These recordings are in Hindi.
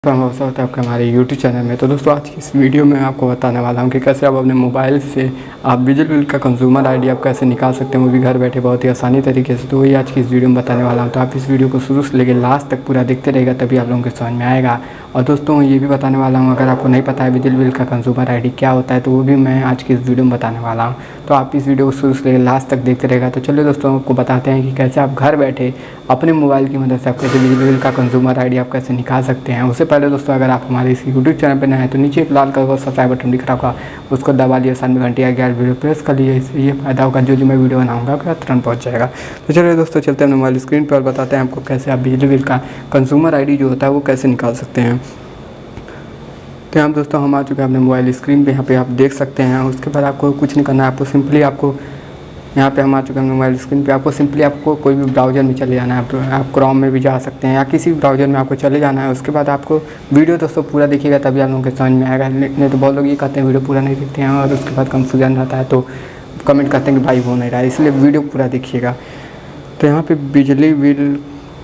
होता है आपके हमारे YouTube चैनल में। तो दोस्तों आज की इस वीडियो में आपको बताने वाला हूं कि कैसे आप अपने मोबाइल से आप बिजली बिल का कंज्यूमर आईडी आप कैसे निकाल सकते हैं, वो भी घर बैठे बहुत ही आसानी तरीके से। तो वही आज की इस वीडियो में बताने वाला हूं। तो आप इस वीडियो को शुरू से लेकर लास्ट तक पूरा देखते रहेगा, तभी आप लोगों को समझ में आएगा। और दोस्तों ये भी बताने वाला हूँ, अगर आपको नहीं पता है बिजली बिल का कंज्यूमर आईडी क्या होता है, तो वो भी मैं आज की इस वीडियो में बताने वाला हूँ। तो आप इस वीडियो को शुरू से लेकर लास्ट तक देखते रहेगा। तो चलिए दोस्तों आपको बताते हैं कि कैसे आप घर बैठे अपने मोबाइल की मदद से आप कैसे बिजली बिल का कंज्यूमर आईडी आप कैसे निकाल सकते हैं। उससे पहले दोस्तों अगर आप हमारे इस यूट्यूब चैनल पर नए हैं तो नीचे एक लाल कलर का सब्सक्राइब बटन दिख रहा होगा, उसको दबा लिया, साथ में घंटी आ गया, वीडियो प्रेस कर लिए। इससे ये फायदा होगा जो मैं वीडियो बनाऊंगा आपका तुरंत पहुंच जाएगा। तो चलिए दोस्तों चलते हैं मोबाइल स्क्रीन पर और बताते हैं आपको कैसे आप बिजली बिल का कंज्यूमर आईडी जो होता है वो कैसे निकाल सकते हैं। तो यहाँ दोस्तों हम आ चुके हैं अपने मोबाइल स्क्रीन पे, यहाँ पे आप देख सकते हैं। उसके बाद आपको कुछ नहीं करना है, आपको सिंपली आपको यहाँ पे हम आ चुके हैं मोबाइल स्क्रीन पे। आपको सिंपली आपको कोई भी ब्राउज़र में चले जाना है, तो आप क्रोम में भी जा सकते हैं या किसी भी ब्राउज़र में आपको चले जाना है। उसके बाद आपको वीडियो दोस्तों पूरा देखिएगा तभी आप लोगों के समझ में आएगा। नहीं तो बहुत लोग ये कहते हैं वीडियो पूरा नहीं देखते हैं और उसके बाद कन्फ्यूजन रहता है, तो कमेंट करते हैं कि भाई हो नहीं रहा है, इसलिए वीडियो पूरा देखिएगा। तो यहाँ पर बिजली बिल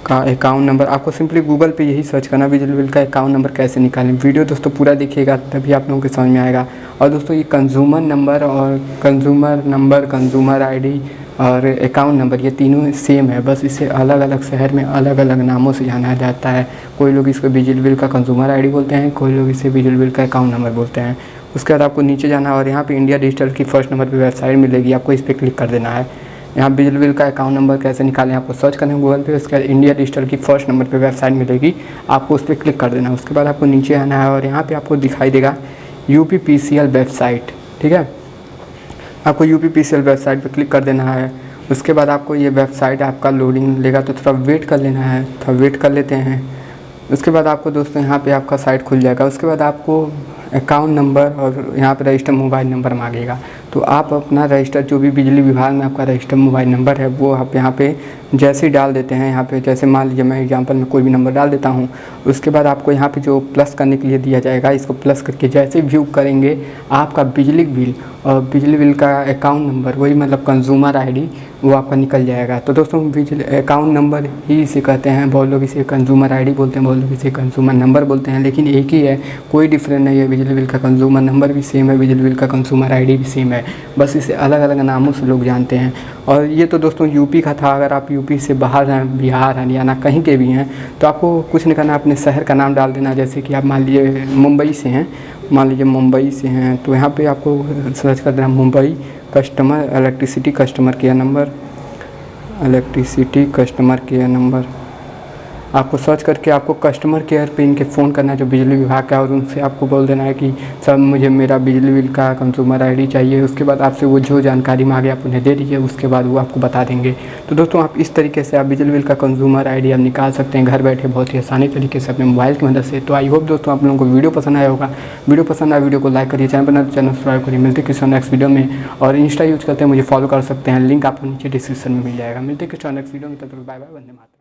का अकाउंट नंबर आपको सिंपली गूगल पे यही सर्च करना, बिजली बिल का अकाउंट नंबर कैसे निकालें। वीडियो दोस्तों पूरा देखिएगा तभी आप लोगों को समझ में आएगा। और दोस्तों ये कंज्यूमर नंबर और कंज्यूमर आईडी और अकाउंट नंबर ये तीनों सेम है, बस इसे अलग अलग शहर में अलग अलग नामों से जाना जाता है। कोई लोग इसको बिजली बिल का कंज्यूमर आईडी बोलते हैं, कोई लोग इसे बिजली बिल का अकाउंट नंबर बोलते हैं। उसके बाद आपको नीचे जाना है और यहाँ पर इंडिया डिजिटल की फर्स्ट नंबर पर वेबसाइट मिलेगी, आपको इस पर क्लिक कर देना है। यहाँ बिजली बिल का अकाउंट नंबर कैसे निकालें आपको सर्च करना है गूगल पे। उसके बाद इंडिया डिजिटल की फर्स्ट नंबर पे वेबसाइट मिलेगी, आपको उस पर क्लिक कर देना है। उसके बाद आपको नीचे आना है और यहाँ पे आपको दिखाई देगा UPPCL वेबसाइट, ठीक है। आपको UPPCL वेबसाइट पे क्लिक कर देना है। उसके बाद आपको ये वेबसाइट आपका लोडिंग लेगा, तो थोड़ा वेट कर लेना है, थोड़ा वेट कर लेते हैं। उसके बाद आपको दोस्तों यहाँ पे आपका साइट खुल जाएगा। उसके बाद आपको अकाउंट नंबर और यहाँ पे रजिस्टर मोबाइल नंबर मांगेगा, तो आप अपना रजिस्टर जो भी बिजली विभाग में आपका रजिस्टर मोबाइल नंबर है वो आप यहाँ पे जैसे ही डाल देते हैं। यहाँ पे जैसे मान लीजिए मैं एग्जांपल में कोई भी नंबर डाल देता हूँ। उसके बाद आपको यहाँ पे जो प्लस करने के लिए दिया जाएगा, इसको प्लस करके जैसे व्यू करेंगे आपका बिजली बिल और बिजली बिल का अकाउंट नंबर, वही मतलब कंज्यूमर आईडी, वो आपका निकल जाएगा। तो दोस्तों बिजली अकाउंट नंबर ही इसे कहते हैं, बहुत लोग इसे कंज्यूमर आईडी बोलते हैं, बहुत लोग इसे कंज्यूमर नंबर बोलते हैं, लेकिन एक ही है, कोई डिफरेंस नहीं है। बिजली बिल का कंज्यूमर नंबर भी सेम है, बिजली बिल का कंज्यूमर आईडी भी सेम है, बस इसे अलग अलग नामों से लोग जानते हैं। और ये तो दोस्तों यूपी का था। अगर आप यूपी से बाहर हैं, बिहार हरियाणा कहीं के भी हैं, तो आपको कुछ नहीं करना, अपने शहर का नाम डाल देना। जैसे कि आप मान लीजिए मुंबई से हैं, तो यहाँ पे आपको सर्च कर देना Mumbai customer electricity customer care number. आपको सर्च करके आपको कस्टमर केयर पे इनके फ़ोन करना है जो बिजली विभाग का, और उनसे आपको बोल देना है कि सर मुझे मेरा बिजली बिल का कंज्यूमर आईडी चाहिए। उसके बाद आपसे वो जो जानकारी मांगे आप उन्हें दे दीजिए, उसके बाद वो आपको बता देंगे। तो दोस्तों आप इस तरीके से आप बिजली बिल का कंज्यूमर आईडी आप निकाल सकते हैं घर बैठे बहुत ही आसानी तरीके से अपने मोबाइल की मदद से। तो आई होप दोस्तों आप लोगों को वीडियो पसंद आया होगा। वीडियो पसंद आया वीडियो को लाइक करिए, चैनल पर चैनल सब्सक्राइब करिए। मिलते किसी नेक्स्ट वीडियो में। और इंस्टा यूज़ करते हैं मुझे फॉलो कर सकते हैं, लिंक आपको नीचे डिस्क्रिप्शन में मिल जाएगा। मिलते किसी नेक्स्ट वीडियो में, तब तक बाय बाय, वंदे मातरम।